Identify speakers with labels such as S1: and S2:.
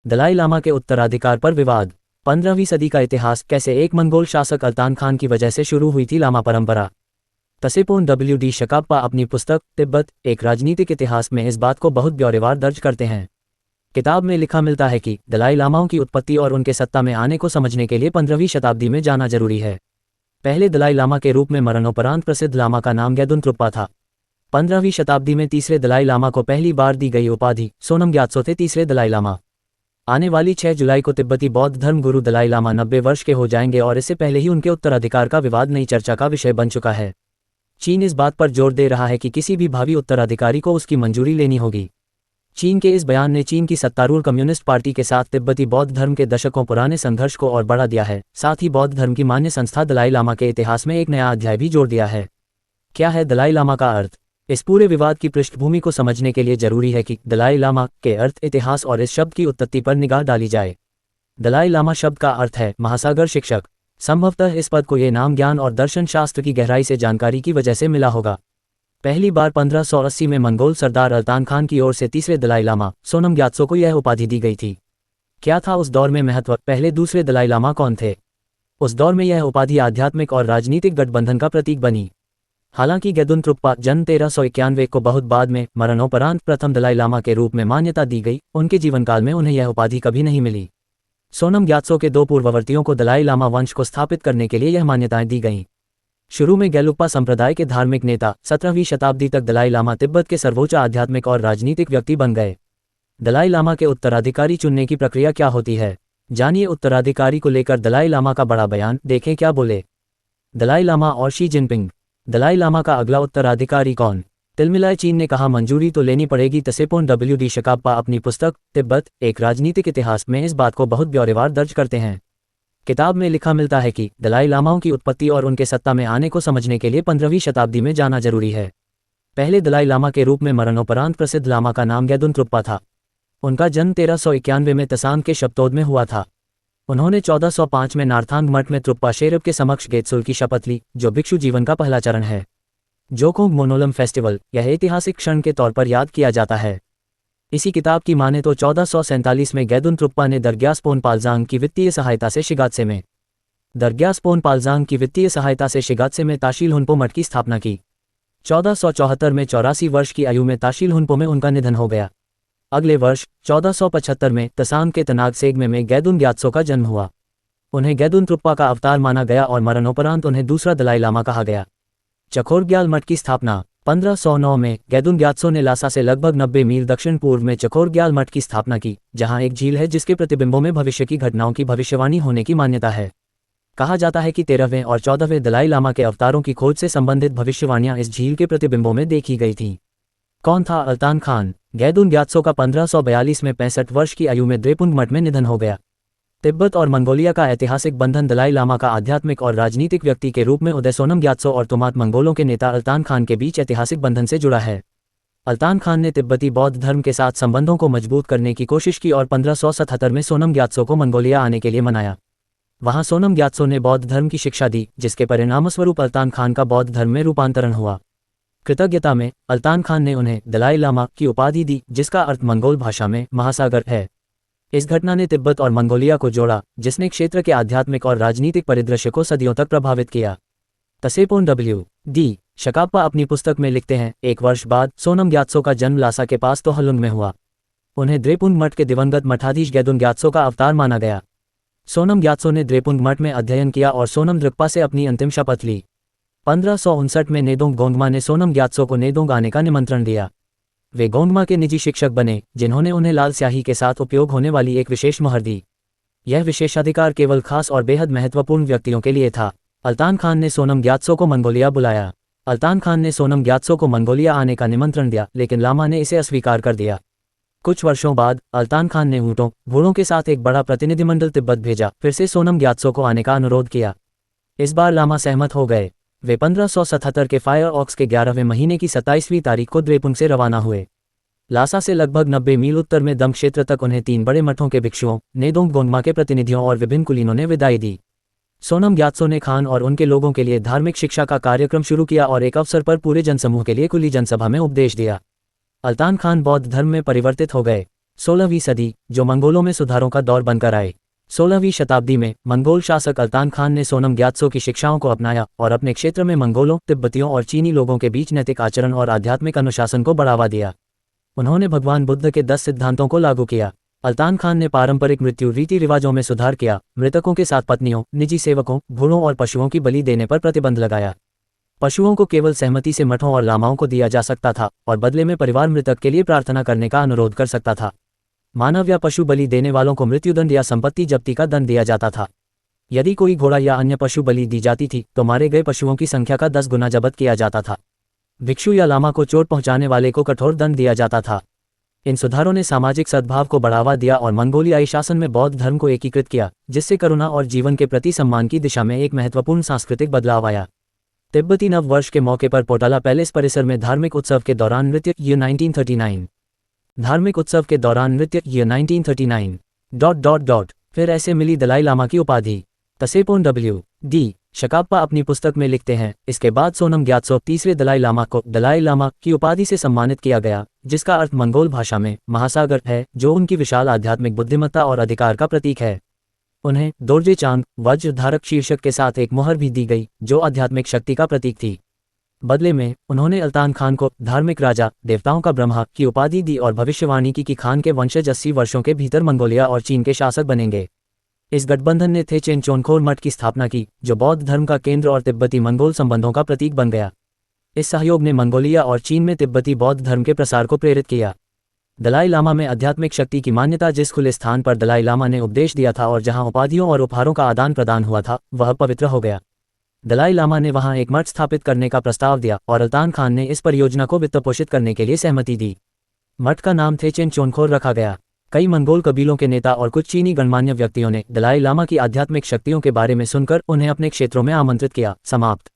S1: दलाई लामा के उत्तराधिकार पर विवाद। 15वीं सदी का इतिहास, कैसे एक मंगोल शासक अल्तान खान की वजह से शुरू हुई थी लामा परंपरा। तसेपोन W.D. शकाप्पा अपनी पुस्तक तिब्बत एक राजनीतिक इतिहास में इस बात को बहुत ब्यौरेवार दर्ज करते हैं। किताब में लिखा मिलता है कि दलाई लामाओं की उत्पत्ति और उनके सत्ता में आने को समझने के लिए 15वीं शताब्दी में जाना जरूरी है। पहले दलाई लामा के रूप में मरणोपरांत प्रसिद्ध लामा का नाम गेदुन त्रुप्पा था। 15वीं शताब्दी में तीसरे दलाई लामा को पहली बार दी गई उपाधि सोनम ग्यात्सो थे तीसरे दलाई लामा। आने वाली 6 जुलाई को तिब्बती बौद्ध धर्म गुरु दलाई लामा 90 वर्ष के हो जाएंगे और इससे पहले ही उनके उत्तराधिकार का विवाद नई चर्चा का विषय बन चुका है। चीन इस बात पर जोर दे रहा है कि किसी भी भावी उत्तराधिकारी को उसकी मंजूरी लेनी होगी। चीन के इस बयान ने चीन की सत्तारूढ़ कम्युनिस्ट पार्टी के साथ तिब्बती बौद्ध धर्म के दशकों पुराने संघर्ष को और बढ़ा दिया है। साथ ही बौद्ध धर्म की मान्य संस्था दलाई लामा के इतिहास में एक नया अध्याय भी जोड़ दिया है। क्या है दलाई लामा का अर्थ? इस पूरे विवाद की पृष्ठभूमि को समझने के लिए जरूरी है कि दलाई लामा के अर्थ, इतिहास और इस शब्द की उत्पत्ति पर निगाह डाली जाए। दलाई लामा शब्द का अर्थ है महासागर शिक्षक। संभवतः इस पद को ये नाम ज्ञान और दर्शन शास्त्र की गहराई से जानकारी की वजह से मिला होगा। पहली बार 1580 में मंगोल सरदार अल्तान खान की ओर से तीसरे दलाई लामा सोनम ग्यात्सो को यह उपाधि दी गई थी। क्या था उस दौर में महत्व? पहले दूसरे दलाई लामा कौन थे? उस दौर में यह उपाधि आध्यात्मिक और राजनीतिक गठबंधन का प्रतीक बनी। हालांकि गेदुन त्रुप्पा जन्म 1391 को बहुत बाद में मरणोपरांत प्रथम दलाई लामा के रूप में मान्यता दी गई, उनके जीवनकाल में उन्हें यह उपाधि कभी नहीं मिली। सोनम ग्यात्सो के 2 पूर्ववर्तियों को दलाई लामा वंश को स्थापित करने के लिए यह मान्यताएं दी गईं। शुरू में गेलुप्पा संप्रदाय के धार्मिक नेता, 17वीं शताब्दी तक दलाई लामा तिब्बत के सर्वोच्च आध्यात्मिक और राजनीतिक व्यक्ति बन गए। दलाई लामा के उत्तराधिकारी चुनने की प्रक्रिया क्या होती है? जानिए उत्तराधिकारी को लेकर दलाई लामा का बड़ा बयान, देखें क्या बोले दलाई लामा और शी जिनपिंग। दलाई लामा का अगला उत्तराधिकारी कौन? तिलमिलाय चीन ने कहा मंजूरी तो लेनी पड़ेगी। तसेपोन W.D. शकाप्पा अपनी पुस्तक तिब्बत एक राजनीतिक इतिहास में इस बात को बहुत ब्यौरेवार दर्ज करते हैं। किताब में लिखा मिलता है कि दलाई लामाओं की उत्पत्ति और उनके सत्ता में आने को समझने के लिए 15वीं शताब्दी में जाना जरूरी है। पहले दलाई लामा के रूप में मरणोपरांत प्रसिद्ध लामा का नाम गेदुन त्रुप्पा था। उनका जन्म 1391 में तसांग के शब्दोद में हुआ था। उन्होंने 1405 में नार्थांग मठ में त्रुप्पा शेरब के समक्ष गेत्सुल की शपथ ली, जो भिक्षु जीवन का पहला चरण है। जोकोंग मोनोलम फेस्टिवल यह ऐतिहासिक क्षण के तौर पर याद किया जाता है। इसी किताब की माने तो 1447 में गेदुन त्रुप्पा ने दरग्यासपोन पालजांग की वित्तीय सहायता से शिगात्से में ताशील हुनपो मठ की स्थापना की। 1474 में 84 वर्ष की आयु में ताशील हुनपो में उनका निधन हो गया। अगले वर्ष 1475 में तसांग के तनाग सेगमे में गेदुन ग्यात्सो का जन्म हुआ। उन्हें गेदुन त्रुप्पा का अवतार माना गया और मरणोपरांत उन्हें दूसरा दलाई लामा कहा गया। चखोरग्याल मठ की स्थापना 1509 में गेदुन ग्यात्सो ने लासा से लगभग 90 मील दक्षिण पूर्व में चखोरग्याल मठ की स्थापना की, जहां एक झील है जिसके प्रतिबिंबों में भविष्य की घटनाओं की भविष्यवाणी होने की मान्यता है। कहा जाता है कि 13वें और 14वें दलाई लामा के अवतारों की खोज से संबंधित भविष्यवाणियां इस झील के प्रतिबिंबों में देखी गई थीं। कौन था अल्तान खान? गेदुन ग्यात्सो का 1542 में 65 वर्ष की आयु में द्रेपुंग मठ में निधन हो गया। तिब्बत और मंगोलिया का ऐतिहासिक बंधन दलाई लामा का आध्यात्मिक और राजनीतिक व्यक्ति के रूप में उदय सोनम ग्यात्सो और तुमात मंगोलों के नेता अल्तान खान के बीच ऐतिहासिक बंधन से जुड़ा है। अल्तान खान ने तिब्बती बौद्ध धर्म के साथ संबंधों को मजबूत करने की कोशिश की और 1577 में सोनम ग्यात्सो को मंगोलिया आने के लिए मनाया। वहां सोनम ग्यात्सो ने बौद्ध धर्म की शिक्षा दी, जिसके परिणामस्वरूप अल्तान खान का बौद्ध धर्म में रूपांतरण हुआ। कृतज्ञता में अल्तान खान ने उन्हें दलाई लामा की उपाधि दी, जिसका अर्थ मंगोल भाषा में महासागर है। इस घटना ने तिब्बत और मंगोलिया को जोड़ा, जिसने क्षेत्र के आध्यात्मिक और राजनीतिक परिदृश्य को सदियों तक प्रभावित किया। तसेपोन W.D. शकाप्पा अपनी पुस्तक में लिखते हैं, एक वर्ष बाद सोनम ग्यात्सो का जन्म लासा के पास तोहलुंग में हुआ। उन्हें द्रेपुंग मठ के दिवंगत मठाधीश गेदुन ग्यात्सो का अवतार माना गया। सोनम ग्यात्सो ने द्रेपुंग मठ में अध्ययन किया और सोनम द्रुक्पा से अपनी अंतिम शपथ ली। 1559 में नेदोंग गोंगमा ने सोनम ग्यात्सो को नेदोंग आने का निमंत्रण दिया। वे गोंगमा के निजी शिक्षक बने, जिन्होंने उन्हें लाल स्याही के साथ उपयोग होने वाली एक विशेष मोहर दी। यह विशेषाधिकार केवल खास और बेहद महत्वपूर्ण व्यक्तियों के लिए था। अल्तान खान ने सोनम ग्यात्सो को मंगोलिया बुलाया। अल्तान खान ने सोनम ग्यात्सो को मंगोलिया आने का निमंत्रण दिया, लेकिन लामा ने इसे अस्वीकार कर दिया। कुछ वर्षों बाद अल्तान खान ने ऊँटों घोड़ों के साथ एक बड़ा प्रतिनिधिमंडल तिब्बत भेजा, फिर से सोनम ग्यात्सो को आने का अनुरोध किया। इस बार लामा सहमत हो गए। वे 1577 के फायर ऑक्स के 11वें महीने की 27वीं तारीख को द्रेपुंग से रवाना हुए। लासा से लगभग 90 मील उत्तर में दम क्षेत्र तक उन्हें 3 बड़े मठों के भिक्षुओं, नेदोंग गोंगमा के प्रतिनिधियों और विभिन्न कुलीनों ने विदाई दी। सोनम ग्यात्सो ने खान और उनके लोगों के लिए धार्मिक शिक्षा का कार्यक्रम शुरू किया और एक अवसर पर पूरे जनसमूह के लिए कुली जनसभा में उपदेश दिया। अल्तान खान बौद्ध धर्म में परिवर्तित हो गए। 16वीं सदी, जो मंगोलों में सुधारों का दौर बनकर आए। 16वीं शताब्दी में मंगोल शासक अल्तान खान ने सोनम ग्यात्सो की शिक्षाओं को अपनाया और अपने क्षेत्र में मंगोलों, तिब्बतियों और चीनी लोगों के बीच नैतिक आचरण और आध्यात्मिक अनुशासन को बढ़ावा दिया। उन्होंने भगवान बुद्ध के 10 सिद्धांतों को लागू किया। अल्तान खान ने पारंपरिक मृत्यु रीति रिवाजों में सुधार किया, मृतकों के साथ पत्नियों, निजी सेवकों, घोड़ों और पशुओं की बलि देने पर प्रतिबंध लगाया। पशुओं को केवल सहमति से मठों और लामाओं को दिया जा सकता था और बदले में परिवार मृतक के लिए प्रार्थना करने का अनुरोध कर सकता था। मानव या पशु बलि देने वालों को मृत्युदंड या संपत्ति जब्ती का दंड दिया जाता था। यदि कोई घोड़ा या अन्य पशु बलि दी जाती थी तो मारे गए पशुओं की संख्या का 10 गुना जब्त किया जाता था। भिक्षु या लामा को चोट पहुंचाने वाले को कठोर दंड दिया जाता था। इन सुधारों ने सामाजिक सद्भाव को बढ़ावा दिया और मंगोलियाई शासन में बौद्ध धर्म को एकीकृत किया, जिससे करुणा और जीवन के प्रति सम्मान की दिशा में एक महत्वपूर्ण सांस्कृतिक बदलाव आया। तिब्बती नव वर्ष के मौके पर पोटाला पैलेस परिसर में धार्मिक उत्सव के दौरान नृत्य year 1939। धार्मिक उत्सव के दौरान नृत्य year 1939... फिर ऐसे मिली दलाई लामा की उपाधि। तसेपोन W.D. शकाप्पा अपनी पुस्तक में लिखते हैं, इसके बाद सोनम ग्यात्सो तीसरे दलाई लामा को दलाई लामा की उपाधि से सम्मानित किया गया, जिसका अर्थ मंगोल भाषा में महासागर है, जो उनकी विशाल आध्यात्मिक बुद्धिमत्ता और अधिकार का प्रतीक है। उन्हें दोर्जे चांग वज्र धारक शीर्षक के साथ एक मुहर भी दी गई, जो आध्यात्मिक शक्ति का प्रतीक थी। बदले में उन्होंने अल्तान खान को धार्मिक राजा, देवताओं का ब्रह्मा की उपाधि दी और भविष्यवाणी की कि खान के वंशज 80 वर्षों के भीतर मंगोलिया और चीन के शासक बनेंगे। इस गठबंधन ने थेचेन चोनखोर मठ की स्थापना की, जो बौद्ध धर्म का केंद्र और तिब्बती मंगोल संबंधों का प्रतीक बन गया। इस सहयोग ने मंगोलिया और चीन में तिब्बती बौद्ध धर्म के प्रसार को प्रेरित किया। दलाई लामा में आध्यात्मिक शक्ति की मान्यता जिस खुले स्थान पर दलाई लामा ने उपदेश दिया था और जहां उपाधियों और उपहारों का आदान प्रदान हुआ था, वह पवित्र हो गया। दलाई लामा ने वहां एक मठ स्थापित करने का प्रस्ताव दिया और अल्तान खान ने इस परियोजना को वित्तपोषित करने के लिए सहमति दी। मठ का नाम थेचेन चोनखोर रखा गया। कई मंगोल कबीलों के नेता और कुछ चीनी गणमान्य व्यक्तियों ने दलाई लामा की आध्यात्मिक शक्तियों के बारे में सुनकर उन्हें अपने क्षेत्रों में आमंत्रित किया। समाप्त।